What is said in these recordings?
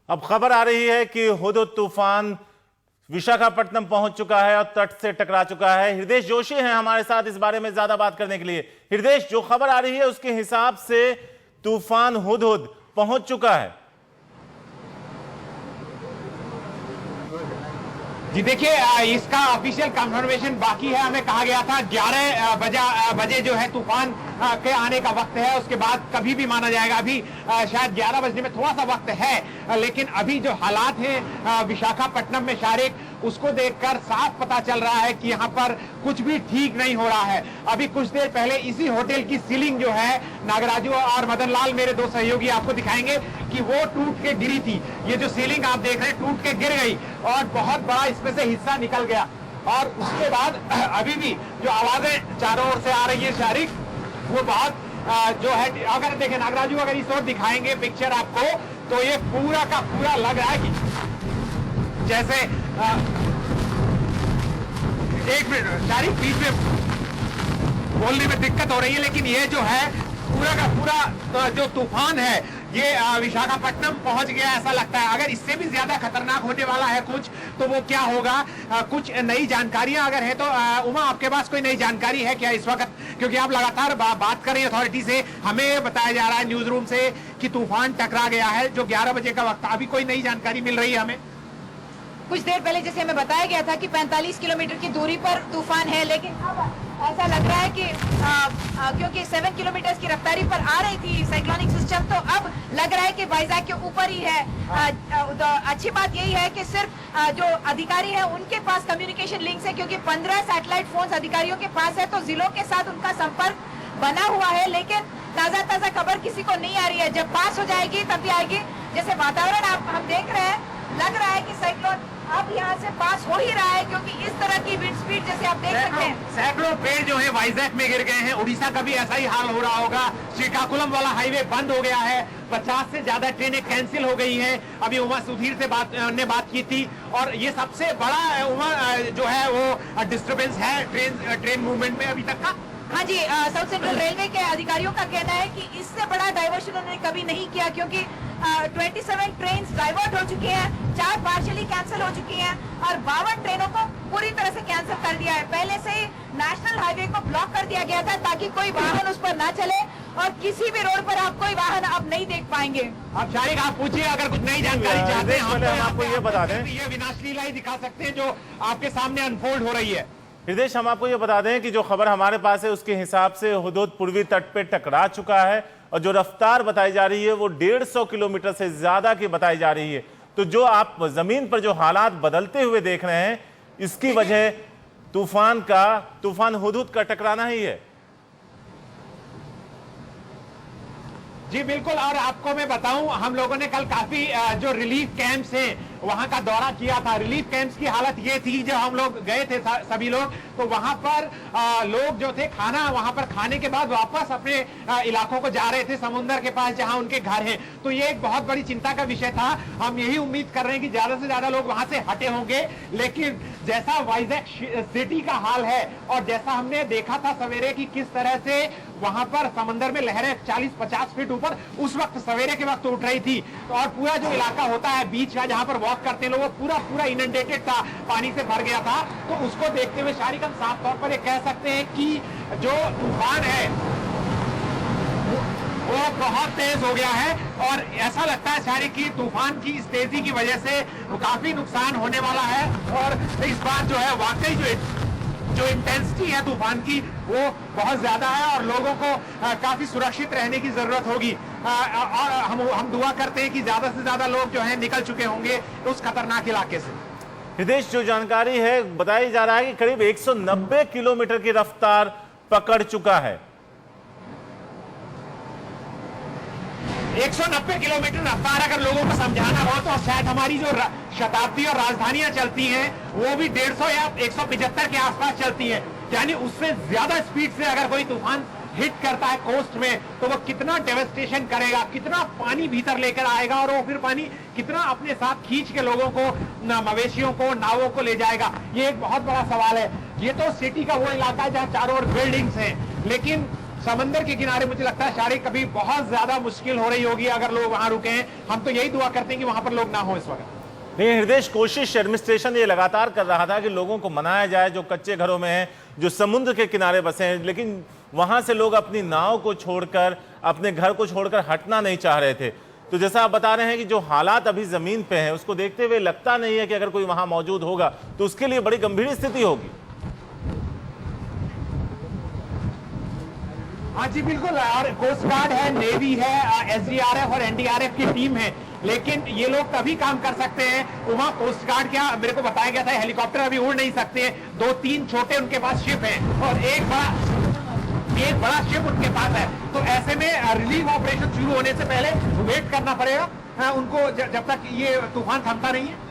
अब खबर आ रही है कि हुदहुद तूफान विशाखापट्टनम पहुंच चुका है और तट से टकरा चुका है। हृदय जोशी हैं हमारे साथ इस बारे में ज्यादा बात करने के लिए। हृदय, जो खबर आ रही है उसके हिसाब से तूफान हुदहुद पहुंच चुका है। जी देखिए, इसका ऑफिशियल कंफर्मेशन बाकी है। हमें कहा गया था 11 बजे जो है तूफान के आने का वक्त है, उसके बाद कभी भी माना जाएगा। अभी शायद 11 बजने में थोड़ा सा वक्त है, लेकिन अभी जो हालात हैं विशाखापट्टनम में शारिक, उसको देखकर साफ पता चल रहा है कि यहाँ पर कुछ भी ठीक नहीं हो रहा है। अभी कुछ देर पहले इसी होटल की सीलिंग जो है, नागराजू और मदन लाल मेरे दो सहयोगी आपको दिखाएंगे कि वो टूट के गिरी थी। ये जो सीलिंग आप देख रहे हैं टूट के गिर गई और बहुत बड़ा इसमें से हिस्सा निकल गया। और उसके बाद अभी भी जो आवाजें चारों ओर से आ रही है शारिक, वो बहुत जो है, अगर देखें नागराजू, अगर इस ओर दिखाएंगे पिक्चर आपको, तो ये पूरा का पूरा लग रहा है कि जैसे एक मिनट शारिक, बीच में बोलने में दिक्कत हो रही है, लेकिन ये जो है पूरा का पूरा जो तूफान है ये विशाखापट्टनम पहुंच गया ऐसा लगता है। अगर इससे भी ज्यादा खतरनाक होने वाला है कुछ, तो वो क्या होगा? कुछ नई जानकारियां अगर है तो उमा, आपके पास कोई नई जानकारी है क्या इस वक्त? क्योंकि आप लगातार बात कर रहे हैं अथॉरिटी से, हमें बताया जा रहा है न्यूज रूम से कि तूफान टकरा गया है, जो 11 बजे का वक्त। अभी कोई नई जानकारी मिल रही है हमें? कुछ देर पहले जैसे हमें बताया गया था कि 45 किलोमीटर की दूरी पर तूफान है, लेकिन अब ऐसा लग रहा है कि क्योंकि 7 किलोमीटर की रफ्तारी पर आ रही थी साइक्लोनिक सिस्टम, तो अब लग रहा है कि वाइजाग के ऊपर ही है। तो अच्छी बात यही है कि सिर्फ जो अधिकारी हैं उनके पास कम्युनिकेशन लिंक्स है, क्योंकि 15 सैटेलाइट फोन्स अधिकारियों के पास है, तो जिलों के साथ उनका संपर्क बना हुआ है। लेकिन ताजा खबर किसी को नहीं आ रही है। जब पास हो जाएगी तभी आएगी। जैसे वातावरण हम देख रहे हैं, लग रहा है कि साइक्लोन अब यहाँ से पास हो ही रहा है, क्योंकि इस तरह की विंड स्पीड जैसे आप देख सकते हैं। सैकड़ों पेड़ जो है वाइजैक में गिर गए हैं। उड़ीसा का भी ऐसा ही हाल हो रहा होगा। श्रीकाकुलम वाला हाईवे बंद हो गया है। 50 से ज्यादा ट्रेनें कैंसिल हो गई हैं। अभी उमा सुधीर से बात की थी, और ये सबसे बड़ा उमा जो है वो डिस्टर्बेंस है ट्रेन मूवमेंट में अभी तक का। हाँ जी, साउथ सेंट्रल रेलवे के अधिकारियों का कहना है कि इससे बड़ा डाइवर्शन उन्होंने कभी नहीं किया, क्योंकि 27 ट्रेन डाइवर्ट हो चुकी हैं, 4 पार्शियली कैंसिल हो चुकी हैं और 52 ट्रेनों को पूरी तरह से कैंसिल कर दिया है। पहले से ही नेशनल हाईवे को ब्लॉक कर दिया गया था ताकि कोई वाहन उस पर ना चले, और किसी भी रोड पर आप कोई वाहन आप नहीं देख पाएंगे। आप शारिक, आप पूछिए अगर कुछ नई जानकारी चाहते हैं। हम आपको ये बता दें, ये विनाश लीला ही दिखा सकते हैं जो आपके सामने अनफोल्ड हो रही है। हृदय, हम आपको ये बता दें कि जो खबर हमारे पास है उसके हिसाब से हुदहुद पूर्वी तट पे टकरा चुका है, और जो रफ्तार बताई जा रही है वो 150 किलोमीटर से ज्यादा की बताई जा रही है। तो जो आप जमीन पर जो हालात बदलते हुए देख रहे हैं, इसकी वजह तूफान हुदहुद का टकराना ही है। जी बिल्कुल, और आपको मैं बताऊं, हम लोगों ने कल काफी जो रिलीफ कैंप्स हैं वहां का दौरा किया था। रिलीफ कैंप्स की हालत ये थी, जब हम लोग गए थे सभी लोग, तो वहां पर लोग जो थे खाना वहां पर खाने के बाद वापस अपने इलाकों को जा रहे थे, समुद्र के पास जहां उनके घर हैं। तो ये एक बहुत बड़ी चिंता का विषय था। हम यही उम्मीद कर रहे हैं कि ज्यादा से ज्यादा लोग वहां से हटे होंगे, लेकिन जैसा वाइजैक सिटी का हाल है और जैसा हमने देखा था सवेरे की किस तरह से वहां पर समंदर में लहरें 40-50 फीट ऊपर उस वक्त सवेरे के वक्त उठ रही थी, और पूरा जो इलाका होता है बीच का जहां पर वॉक करते हैं लोग, पूरा इनंडेटेड था, पानी से भर गया था। तो उसको देखते हुए शारिक, हम साफ तौर पर ये कह सकते हैं कि जो तूफान है वो बहुत तेज हो गया है, और ऐसा लगता है शारिक की तूफान की इस तेजी की वजह से काफी नुकसान होने वाला है। और इस बार जो है वाकई जो इंटेंसिटी है तूफान की वो बहुत ज्यादा है, और लोगों को काफी सुरक्षित रहने की जरूरत होगी। और हम दुआ करते हैं कि ज्यादा से ज्यादा लोग जो है निकल चुके होंगे उस खतरनाक इलाके से। हृदय, जो जानकारी है बताई जा रहा है कि करीब 190 किलोमीटर की रफ्तार पकड़ चुका है। 190 किलोमीटर रफ्तार अगर लोगों को समझाना हो तो शायद हमारी जो शताब्दी और राजधानियां चलती हैं वो भी 150 या 175 के आसपास चलती हैं। यानी उससे ज्यादा स्पीड से अगर कोई तूफान हिट करता है कोस्ट में, तो वो कितना डेवस्टेशन करेगा, कितना पानी भीतर लेकर आएगा, और वो फिर पानी कितना अपने साथ खींच के लोगों को, मवेशियों को, नावों को ले जाएगा। ये एक बहुत बड़ा सवाल है। ये तो सिटी का वो इलाका है जहाँ चारों ओर बिल्डिंग्स हैं, लेकिन समंदर के किनारे मुझे लगता है शारिक कभी बहुत ज्यादा मुश्किल हो रही होगी अगर लोग वहां रुके हैं। हम तो यही दुआ करते हैं कि वहां पर लोग ना हो इस वक्त। नहीं हृदय, कोशिश एडमिनिस्ट्रेशन ये लगातार कर रहा था कि लोगों को मनाया जाए जो कच्चे घरों में हैं, जो समुद्र के किनारे बसे हैं, लेकिन वहां से लोग अपनी नाव को छोड़कर, अपने घर को छोड़कर हटना नहीं चाह रहे थे। तो जैसा आप बता रहे हैं कि जो हालात अभी जमीन पे हैं उसको देखते हुए लगता नहीं है कि अगर कोई वहां मौजूद होगा तो उसके लिए बड़ी गंभीर स्थिति होगी। हाँ जी बिल्कुल, और कोस्ट गार्ड है, नेवी है, एसडीआरएफ और एनडीआरएफ की टीम है, लेकिन ये लोग तभी काम कर सकते हैं। वहां कोस्ट गार्ड क्या, मेरे को बताया गया था हेलीकॉप्टर अभी उड़ नहीं सकते, 2-3 छोटे उनके पास शिप हैं और एक बड़ा शिप उनके पास है। तो ऐसे में रिलीफ ऑपरेशन शुरू होने से पहले वेट करना पड़ेगा उनको जब तक ये तूफान थमता नहीं है।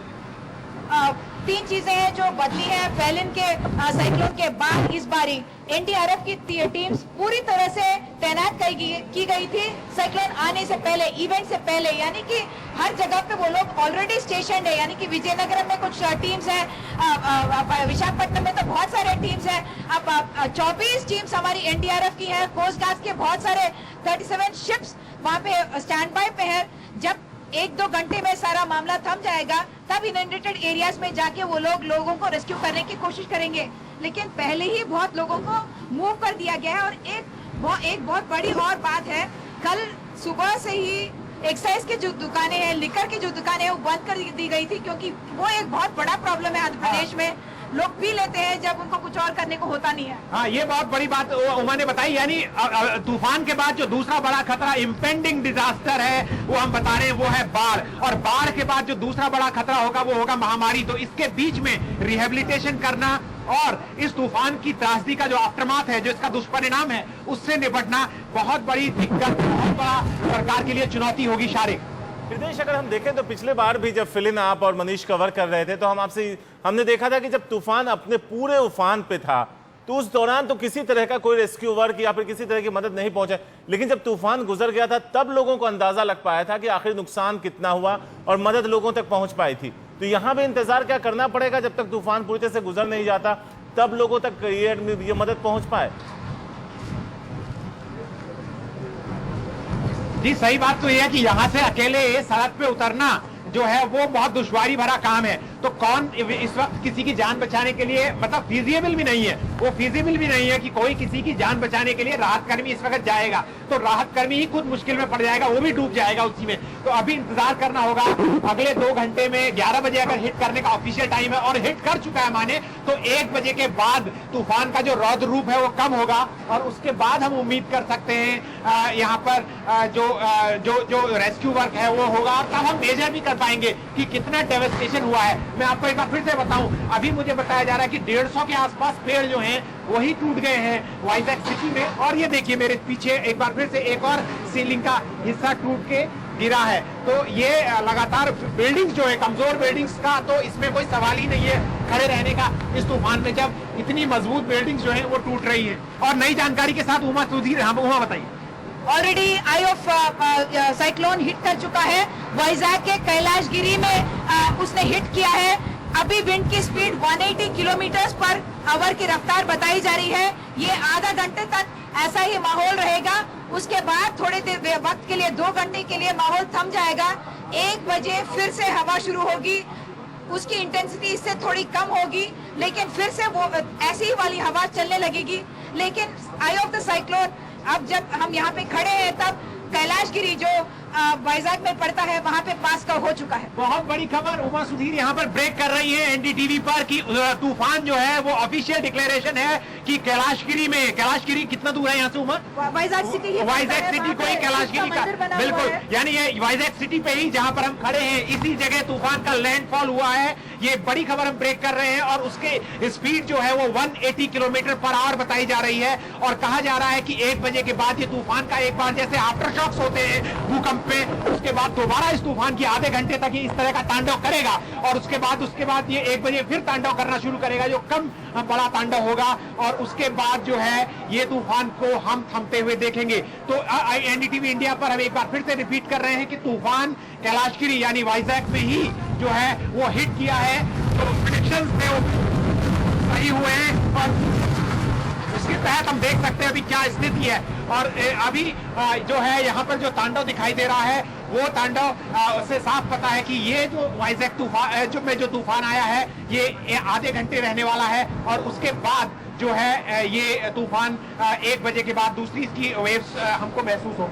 3 चीजें हैं जो बदली है फेलिन के साइक्लोन के बाद। इस बारी एनडीआरएफ की टीम्स पूरी तरह से तैनात की गई थी साइक्लोन आने से पहले, इवेंट से पहले, यानी कि हर जगह पे वो लोग ऑलरेडी स्टेशन है। यानी कि विजयनगरम में कुछ टीम्स है, विशाखापट्टनम में तो बहुत सारे टीम्स है। अब 24 टीम्स हमारी एनडीआरएफ की है, कोस्ट गार्ड के बहुत सारे 37 शिप्स वहां पे स्टैंड बाय पे है। जब 1-2 घंटे में सारा मामला थम जाएगा तब इनंडेटेड एरियाज में जाके वो लोगों को रेस्क्यू करने की कोशिश करेंगे, लेकिन पहले ही बहुत लोगों को मूव कर दिया गया है। और एक बहुत बड़ी और बात है, कल सुबह से ही एक्साइज की जो दुकानें हैं, लिकर की जो दुकानें हैं वो बंद कर दी गई थी, क्योंकि वो एक बहुत बड़ा प्रॉब्लम है आंध्र प्रदेश में। लोग पी लेते हैं जब उनको कुछ और करने को होता नहीं है। हाँ, ये बहुत बड़ी बात उमा ने बताई। यानी तूफान के बाद जो दूसरा बड़ा खतरा, इम्पेंडिंग डिजास्टर है, वो हम बता रहे हैं, वो है बाढ़। और बाढ़ के बाद जो दूसरा बड़ा खतरा होगा वो होगा महामारी। तो इसके बीच में रिहेबिलिटेशन करना और इस तूफान की त्रासदी का जो आफ्टरमाथ है, जो इसका दुष्परिणाम है, उससे निपटना बहुत बड़ी दिक्कत, बहुत बड़ा सरकार के लिए चुनौती होगी। शारिक, हृदय, अगर हम देखें तो पिछले बार भी जब फिलिन आप और मनीष कवर कर रहे थे तो हमने देखा था कि जब तूफान अपने पूरे उफान पे था तो उस दौरान तो किसी तरह का कोई रेस्क्यू वर्क या फिर किसी तरह की मदद नहीं पहुंचा, लेकिन जब तूफान गुजर गया था तब लोगों को अंदाजा लग पाया था कि आखिर नुकसान कितना हुआ और मदद लोगों तक पहुंच पाई थी। तो यहां भी इंतजार क्या करना पड़ेगा जब तक तूफान पूरी तरह से गुजर नहीं जाता, तब लोगों तक ये मदद पहुंच पाए। जी सही बात तो यह है कि यहाँ से अकेले सड़क पे उतरना जो है वो बहुत दुश्वारी भरा काम है। तो कौन इस वक्त किसी की जान बचाने के लिए, मतलब फिजिबल भी नहीं है, वो फिजिबल भी नहीं है कि कोई किसी की जान बचाने के लिए राहत कर्मी इस वक्त जाएगा। तो राहत कर्मी ही खुद मुश्किल में पड़ जाएगा, वो भी डूब जाएगा उसी में। तो अभी इंतजार करना होगा। अगले 2 घंटे में 11 बजे अगर हिट करने का ऑफिशियल टाइम है और हिट कर चुका है माने, तो 1 बजे के बाद तूफान का जो रौद्र रूप है वो कम होगा और उसके बाद हम उम्मीद कर सकते हैं यहाँ पर जो रेस्क्यू वर्क है वो होगा। तब हम मेजर भी कर पाएंगे कि कितना डेवस्टेशन हुआ है। मैं आपको एक बार फिर से बताऊं, अभी मुझे बताया जा रहा है कि 150 के आसपास पेड़ जो हैं वही टूट गए हैं वाइजैक सिटी में। और ये देखिए मेरे पीछे एक बार फिर से एक और सीलिंग का हिस्सा टूट के गिरा है। तो ये लगातार बिल्डिंग्स जो है, कमजोर बिल्डिंग्स का तो इसमें कोई सवाल ही नहीं है खड़े रहने का इस तूफान में, जब इतनी मजबूत बिल्डिंग्स जो है वो टूट रही है। और नई जानकारी के साथ उमा सुधीर, हम उमा बताइए। Already I of cyclone hit कर चुका है वाइजैक के कैलाशगिरी में, उसने हिट किया है। अभी विंड की स्पीड 180 किलोमीटर पर आवर की रफ्तार बताई जा रही है। ये आधा घंटे तक ऐसा ही माहौल रहेगा, उसके बाद थोड़ी देर वक्त के लिए 2 घंटे के लिए माहौल थम जाएगा। 1 बजे फिर से हवा शुरू होगी, उसकी इंटेंसिटी इससे थोड़ी कम होगी, लेकिन फिर से वो ऐसी ही वाली हवा चलने लगेगी। लेकिन आई ऑफ द साइक्लोन, अब जब हम यहाँ पे खड़े हैं तब कैलाशगिरी जो वाइजैक में पड़ता है वहाँ पे पास का हो चुका है। बहुत बड़ी खबर उमा सुधीर यहाँ पर ब्रेक कर रही है एनडीटीवी पर कि तूफान जो है वो ऑफिशियल डिक्लेरेशन है कि कैलाशगिरी कितना दूर है यहाँ से उमा? वाइजैक सिटी को ही कैलाशगिरी का, बिल्कुल, यानी ये वाइजैक सिटी पे ही जहाँ पर हम खड़े हैं इसी जगह तूफान का लैंडफॉल हुआ है। ये बड़ी खबर हम ब्रेक कर रहे हैं और उसके स्पीड जो है वो 180 किलोमीटर पर आवर बताई जा रही है। और कहा जा रहा है कि 1 बजे के बाद ये तूफान का एक बार जैसे आफ्टर शॉक्स होते हैं भूकंप में, उसके बाद दोबारा इस तूफान की आधे घंटे तक इस तरह का तांडव करेगा और उसके बाद ये 1 बजे फिर तांडव करना शुरू करेगा जो कम बड़ा तांडव होगा। और उसके बाद जो है ये तूफान को हम थमते हुए देखेंगे। तो एनडीटीवी इंडिया पर हम एक बार फिर से रिपीट कर रहे हैं कि तूफान कैलाशगिरी यानी वाइजैक में ही जो है वो हिट किया है। तो प्रेडिक्शंस थे वो सही हुए हैं और उसके तहत हम देख सकते हैं अभी क्या स्थिति है। और अभी जो है यहाँ पर जो तांडव दिखाई दे रहा है वो तांडव से साफ पता है कि ये जो वाइजैक तूफान जो तूफान आया है ये आधे घंटे रहने वाला है और उसके बाद जो है ये तूफान 1 बजे के बाद दूसरी इसकी वेव्स हमको महसूस हो।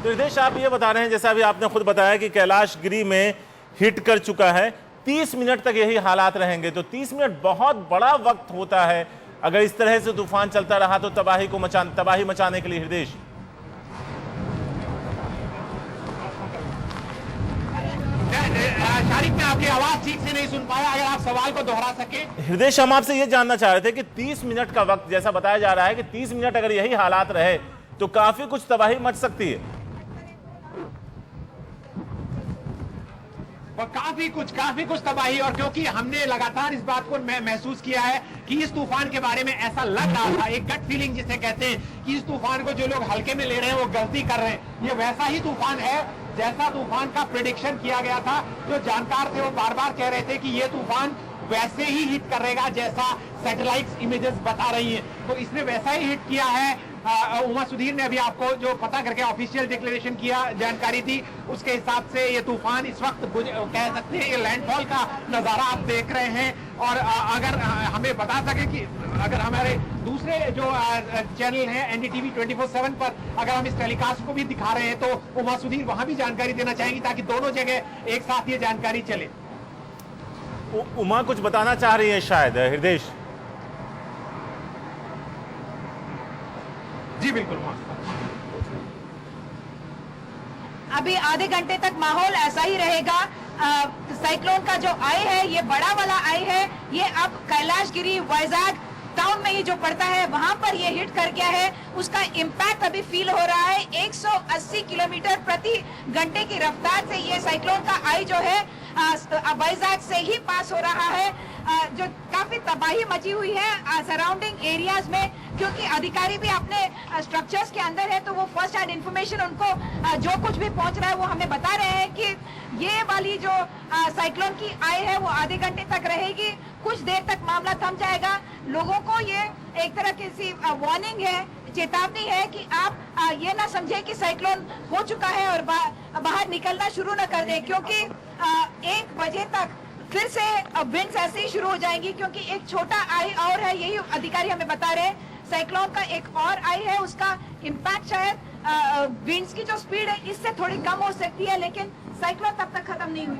तो रितेश, आप ये बता रहे हैं, जैसा अभी आपने खुद बताया कि कैलाशगिरी में हिट कर चुका है, 30 मिनट तक यही हालात रहेंगे। तो 30 मिनट बहुत बड़ा वक्त होता है। अगर इस तरह से तूफान चलता रहा तो तबाही मचाने के लिए। हृदय, शारिक, मैं आपकी आवाज ठीक से नहीं सुन पाया, अगर आप सवाल को दोहरा सके। हृदय, हम आपसे ये जानना चाह रहे थे कि 30 मिनट का वक्त, जैसा बताया जा रहा है कि 30 मिनट अगर यही हालात रहे तो काफी कुछ तबाही मच सकती है। और काफी कुछ तबाही, और क्योंकि हमने लगातार इस बात को महसूस किया है कि इस तूफान के बारे में ऐसा लग रहा था, एक गट फीलिंग जिसे कहते हैं कि इस तूफान को जो लोग हल्के में ले रहे हैं वो गलती कर रहे हैं। ये वैसा ही तूफान है जैसा तूफान का प्रेडिक्शन किया गया था। जो जानकार थे वो बार बार कह रहे थे कि ये तूफान वैसे ही हिट करेगा जैसा सैटेलाइट इमेजेस बता रही हैं, तो इसने वैसा ही हिट किया है। उमा सुधीर ने अभी आपको जो पता करके ऑफिशियल डिक्लेरेशन किया जानकारी थी, उसके हिसाब से ये तूफान इस वक्त कह सकते हैं ये लैंडफॉल का नजारा आप देख रहे हैं। और अगर हमें बता सके कि अगर हमारे दूसरे जो चैनल है एनडीटीवी 24/7 पर अगर हम इस टेलीकास्ट को भी दिखा रहे हैं तो उमा सुधीर वहां भी जानकारी देना चाहेंगी ताकि दोनों जगह एक साथ ये जानकारी चले। उमा कुछ बताना चाह रही है शायद। हृदय जी बिल्कुल। अभी आधे घंटे तक माहौल ऐसा ही रहेगा। साइक्लोन का जो आई है ये बड़ा वाला आई है, ये अब कैलाशगिरी वाइजैक टाउन में ही जो पड़ता है वहां पर ये हिट कर गया है। उसका इम्पैक्ट अभी फील हो रहा है। 180 किलोमीटर प्रति घंटे की रफ्तार से ये साइक्लोन का आई जो है वाइजैक से ही पास हो रहा है। जो काफी तबाही मची हुई है सराउंडिंग एरियाज में, क्योंकि अधिकारी भी अपने स्ट्रक्चर्स के अंदर है तो वो फर्स्ट हैंड इंफॉर्मेशन उनको जो कुछ भी पहुंच रहा है वो हमें बता रहे हैं कि ये वाली जो साइक्लोन की आई है वो आधे घंटे तक रहेगी। कुछ देर तक मामला थम जाएगा। लोगों को ये एक तरह की वार्निंग है, चेतावनी है कि आप ये ना समझे कि साइक्लोन हो चुका है और बाहर निकलना शुरू न कर दे, क्योंकि 1 बजे तक फिर से विंड्स ऐसे ही शुरू हो जाएंगी। क्योंकि एक छोटा आई और है, यही अधिकारी हमें बता रहे हैं। साइक्लोन का एक और आई है, उसका इम्पैक्ट शायद विंड्स की जो स्पीड है इससे थोड़ी कम हो सकती है, लेकिन साइक्लोन तब तक खत्म नहीं हुई।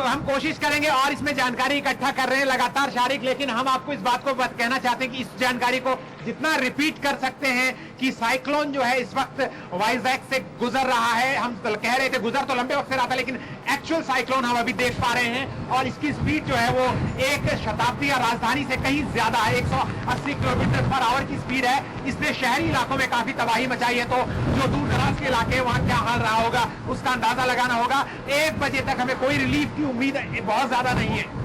हम कोशिश करेंगे और इसमें जानकारी इकट्ठा कर रहे हैं लगातार शारिक, लेकिन हम आपको इस बात को कहना चाहते हैं कि इस जानकारी को जितना रिपीट कर सकते हैं कि साइक्लोन जो है इस वक्त वाइजैक से गुजर रहा है। हम कह रहे थे गुजर तो लंबे वक्त से रहा था, लेकिन एक्चुअल साइक्लोन हम अभी देख पा रहे हैं और इसकी स्पीड जो है वो एक शताब्दी या राजधानी से कहीं ज्यादा है। 180 किलोमीटर पर आवर की स्पीड है। इसने शहरी इलाकों में काफी तबाही मचाई है, तो जो दूर दराज के इलाके वहां क्या हाल रहा होगा उसका अंदाजा लगाना होगा। 1 बजे तक हमें कोई रिलीफ की उम्मीद बहुत ज्यादा नहीं है।